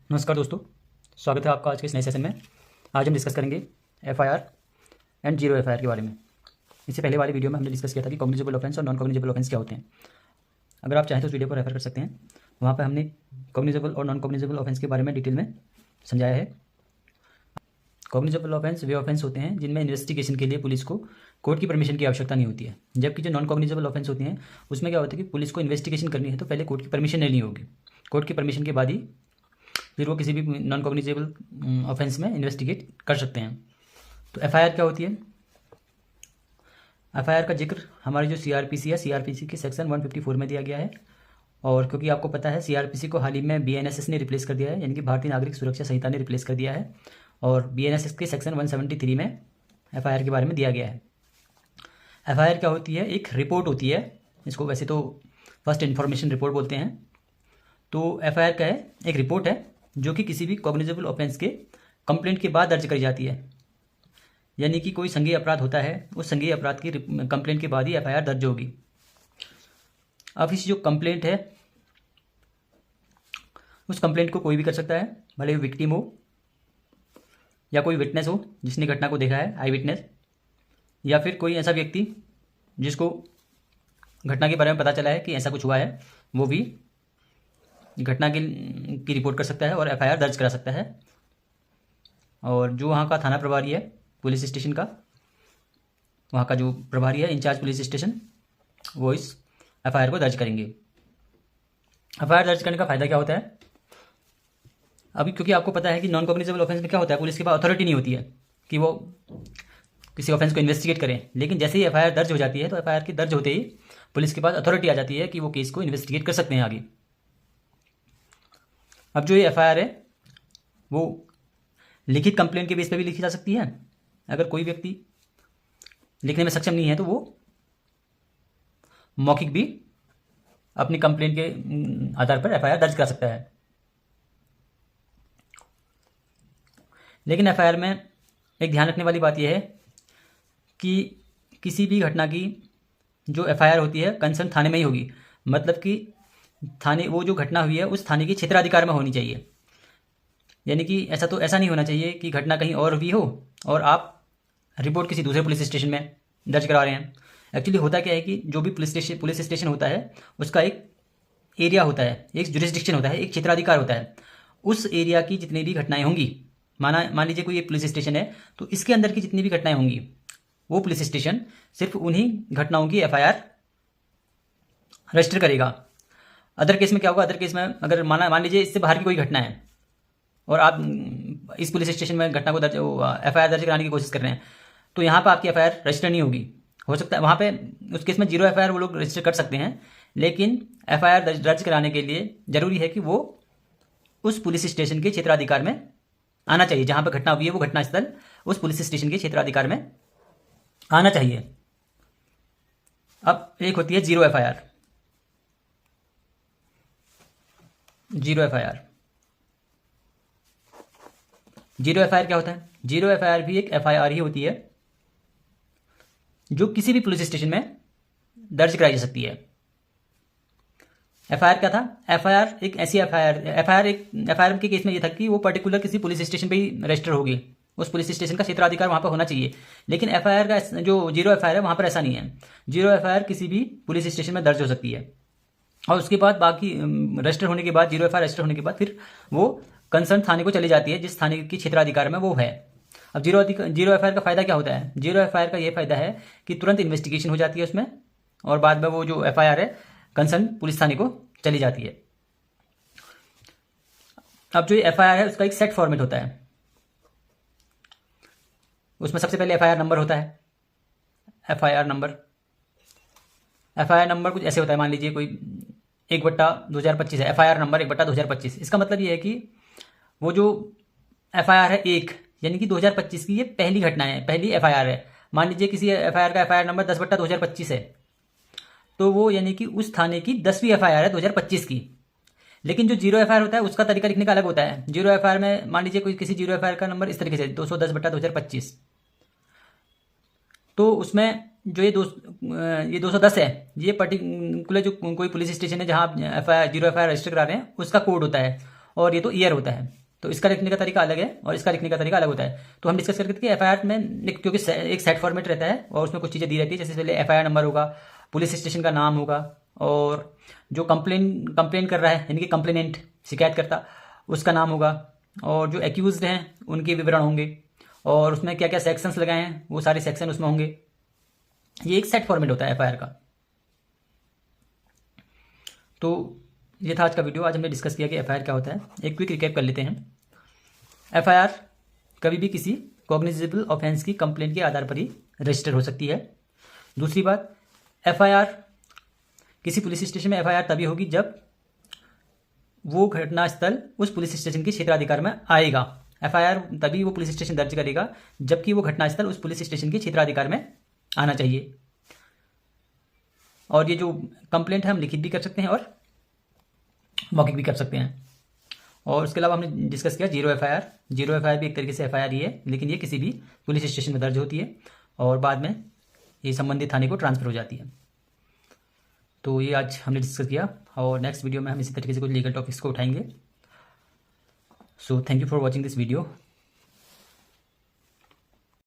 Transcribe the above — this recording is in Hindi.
नमस्कार दोस्तों, स्वागत है आपका आज के इस नए सेशन में। आज हम डिस्कस करेंगे एफआईआर एंड जीरो एफआईआर के बारे में। इससे पहले वाली वीडियो में हमने डिस्कस किया था कि कॉग्निजेबल ऑफेंस और नॉन कॉग्निजेबल ऑफेंस क्या होते हैं। अगर आप चाहें तो उस वीडियो को रेफर कर सकते हैं। वहाँ पर हमने कॉग्निजेबल और नॉन कॉग्निजेबल ऑफेंस के बारे में डिटेल में समझाया है। कॉग्निजेबल ऑफेंस वे ऑफेंस होते हैं जिनमें इन्वेस्टिगेशन के लिए पुलिस को कोर्ट की परमिशन की आवश्यकता नहीं होती है, जबकि जो नॉन कॉग्निजेबल ऑफेंस होते हैं उसमें क्या होता है कि पुलिस को इन्वेस्टिगेशन करनी है तो पहले कोर्ट की परमिशन लेनी होगी। कोर्ट की परमिशन के बाद ही फिर वो किसी भी नॉन कॉग्निजेबल ऑफेंस में इन्वेस्टिगेट कर सकते हैं। तो एफआईआर क्या होती है? एफआईआर का जिक्र हमारी जो सीआरपीसी है, सीआरपीसी के सेक्शन 154 में दिया गया है। और क्योंकि आपको पता है सीआरपीसी को हाल ही में बीएनएसएस ने रिप्लेस कर दिया है, यानी कि भारतीय नागरिक सुरक्षा संहिता ने रिप्लेस कर दिया है। और बीएनएसएस के सेक्शन 173 में एफआईआर के बारे में दिया गया है। एफआईआर क्या होती है? एक रिपोर्ट होती है, इसको वैसे तो फर्स्ट इन्फॉर्मेशन रिपोर्ट बोलते हैं। तो एफआईआर क्या है? एक रिपोर्ट है जो कि किसी भी कॉग्निजेबल ऑफेंस के कंप्लेंट के बाद दर्ज करी जाती है। यानी कि कोई संज्ञेय अपराध होता है, उस संज्ञेय अपराध की कंप्लेंट के बाद ही एफआईआर दर्ज होगी। अब इस जो कंप्लेंट है उस कंप्लेंट को कोई भी कर सकता है, भले विक्टिम हो या कोई विटनेस हो जिसने घटना को देखा है, आई विटनेस, या फिर कोई ऐसा व्यक्ति जिसको घटना के बारे में पता चला है कि ऐसा कुछ हुआ है, वो भी घटना की रिपोर्ट कर सकता है और एफआईआर दर्ज करा सकता है। और जो वहाँ का थाना प्रभारी है, पुलिस स्टेशन का, वहाँ का जो प्रभारी है, इंचार्ज पुलिस स्टेशन, वो इस एफआईआर को दर्ज करेंगे। एफआईआर दर्ज करने का फ़ायदा क्या होता है? अभी क्योंकि आपको पता है कि नॉन कॉग्निजेबल ऑफेंस में क्या होता है, पुलिस के पास अथॉरिटी नहीं होती है कि वो किसी ऑफेंस को इन्वेस्टिगेट करें। लेकिन जैसे ही एफआईआर दर्ज हो जाती है तो एफआईआर के दर्ज होते ही पुलिस के पास अथॉरिटी आ जाती है कि वो केस को इन्वेस्टिगेट कर सकते हैं आगे। अब जो ये एफआईआर है वो लिखित कंप्लेंट के बेस पे भी लिखी जा सकती है। अगर कोई व्यक्ति लिखने में सक्षम नहीं है तो वो मौखिक भी अपनी कंप्लेंट के आधार पर एफआईआर दर्ज करा सकता है। लेकिन एफआईआर में एक ध्यान रखने वाली बात यह है कि किसी भी घटना की जो एफआईआर होती है कंसर्न थाने में ही होगी। मतलब कि थाने, वो जो घटना हुई है उस थाने के क्षेत्राधिकार में होनी चाहिए। यानी कि ऐसा नहीं होना चाहिए कि घटना कहीं और भी हो और आप रिपोर्ट किसी दूसरे पुलिस स्टेशन में दर्ज करा रहे हैं। एक्चुअली होता क्या है कि जो भी पुलिस स्टेशन होता है उसका एक एरिया होता है, एक जुरिस्डिक्शन होता है, एक क्षेत्राधिकार होता है। उस एरिया की जितनी भी घटनाएं होंगी, मान लीजिए कोई एक पुलिस स्टेशन है तो इसके अंदर की जितनी भी घटनाएं होंगी वो पुलिस स्टेशन सिर्फ उन्हीं घटनाओं की एफआईआर रजिस्टर करेगा। अदर केस में क्या होगा? अदर केस में अगर मान लीजिए इससे बाहर की कोई घटना है और आप इस पुलिस स्टेशन में घटना को एफआईआर दर्ज कराने की कोशिश कर रहे हैं तो यहाँ पर आपकी एफआईआर रजिस्टर नहीं होगी। हो सकता है वहाँ पे उस केस में जीरो एफआईआर वो लोग रजिस्टर कर सकते हैं, लेकिन एफआईआर दर्ज कराने के लिए जरूरी है कि वो उस पुलिस स्टेशन के क्षेत्राधिकार में आना चाहिए। जहाँ पर घटना हुई है वो घटना स्थल उस पुलिस स्टेशन के क्षेत्राधिकार में आना चाहिए। अब एक होती है जीरो एफआईआर। जीरो एफआईआर क्या होता है? जीरो एफआईआर भी एक एफआईआर ही होती है जो किसी भी पुलिस स्टेशन में दर्ज कराई जा सकती है। एफआईआर क्या था? एफआईआर एक ऐसी एफआईआर के केस में ये था कि वो पर्टिकुलर किसी पुलिस स्टेशन पे ही रजिस्टर होगी, उस पुलिस स्टेशन का क्षेत्राधिकार वहां पर होना चाहिए। लेकिन एफआईआर का जो जीरो एफआईआर है वहां पर ऐसा नहीं है। जीरो एफआईआर किसी भी पुलिस स्टेशन में दर्ज हो सकती है और उसके बाद बाकी रजिस्टर होने के बाद, जीरो एफआईआर रजिस्टर होने के बाद फिर वो कंसर्न थाने को चली जाती है जिस थाने की क्षेत्राधिकार में वो है। अब जीरो एफआईआर का फायदा क्या होता है? जीरो एफआईआर का ये फायदा है कि तुरंत इन्वेस्टिगेशन हो जाती है उसमें और बाद में वो जो एफआईआर है कंसर्न पुलिस थाने को चली जाती है। अब जो एफआईआर है उसका एक सेट फॉर्मेट होता है। उसमें सबसे पहले एफआईआर नंबर होता है। एफआईआर नंबर कुछ ऐसे होता है, मान लीजिए कोई 1/2025 है, एफआईआर नंबर 1/2025। इसका मतलब ये है कि वो जो एफआईआर है एक, यानी कि 2025 की ये पहली घटना है, पहली एफआईआर है। मान लीजिए किसी एफआईआर का एफआईआर नंबर 10/2025 है तो वो यानी कि उस थाने की 10वीं एफआईआर है 2025 की। लेकिन जो जीरो एफआईआर होता है उसका तरीका लिखने का अलग होता है। जीरो एफआईआर में मान लीजिए कोई किसी जीरो एफआईआर का नंबर इस तरीके से 210/2025, तो उसमें जो ये 210 है, ये पर्टिकुलर जो कोई पुलिस स्टेशन है जहाँ आप जीरो एफआईआर रजिस्टर करा रहे हैं उसका कोड होता है। और ये तो ईयर होता है। तो इसका लिखने का तरीका अलग है और इसका लिखने का तरीका अलग होता है। तो हम डिस्कस करते थे कि एफआईआर में क्योंकि एक सेट फॉर्मेट रहता है और उसमें कुछ चीज़ें दी रहती है, जैसे पहले एफआईआर नंबर होगा, पुलिस स्टेशन का नाम होगा, और जो कंप्लेन कर रहा है यानी कि कंप्लेनेंट शिकायतकर्ता उसका नाम होगा, और जो एक्यूज्ड हैं उनके विवरण होंगे, और उसमें क्या क्या सेक्शंस लगाए हैं वो सारे सेक्शन उसमें होंगे। ये एक सेट फॉर्मेट होता है एफआईआर का। तो ये था आज का वीडियो। आज हमने डिस्कस किया कि एफआईआर क्या होता है। एक क्विक रिकैप कर लेते हैं। एफआईआर कभी भी किसी कॉग्निजेबल ऑफेंस की कंप्लेंट के आधार पर ही रजिस्टर हो सकती है। दूसरी बात, एफआईआर किसी पुलिस स्टेशन में एफआईआर तभी होगी जब वो घटनास्थल उस पुलिस स्टेशन के क्षेत्राधिकार में आएगा। एफआईआर तभी वो पुलिस स्टेशन दर्ज करेगा जबकि वो घटनास्थल उस पुलिस स्टेशन के क्षेत्राधिकार में आना चाहिए। और ये जो कंप्लेंट है हम लिखित भी कर सकते हैं और मौखिक भी कर सकते हैं। और उसके अलावा हमने डिस्कस किया जीरो एफआईआर। जीरो एफआईआर भी एक तरीके से एफआईआर ही है, लेकिन ये किसी भी पुलिस स्टेशन में दर्ज होती है और बाद में ये संबंधित थाने को ट्रांसफर हो जाती है। तो ये आज हमने डिस्कस किया और नेक्स्ट वीडियो में हम इसी तरीके से कुछ लीगल टॉपिक्स को उठाएंगे। So thank you for watching this video.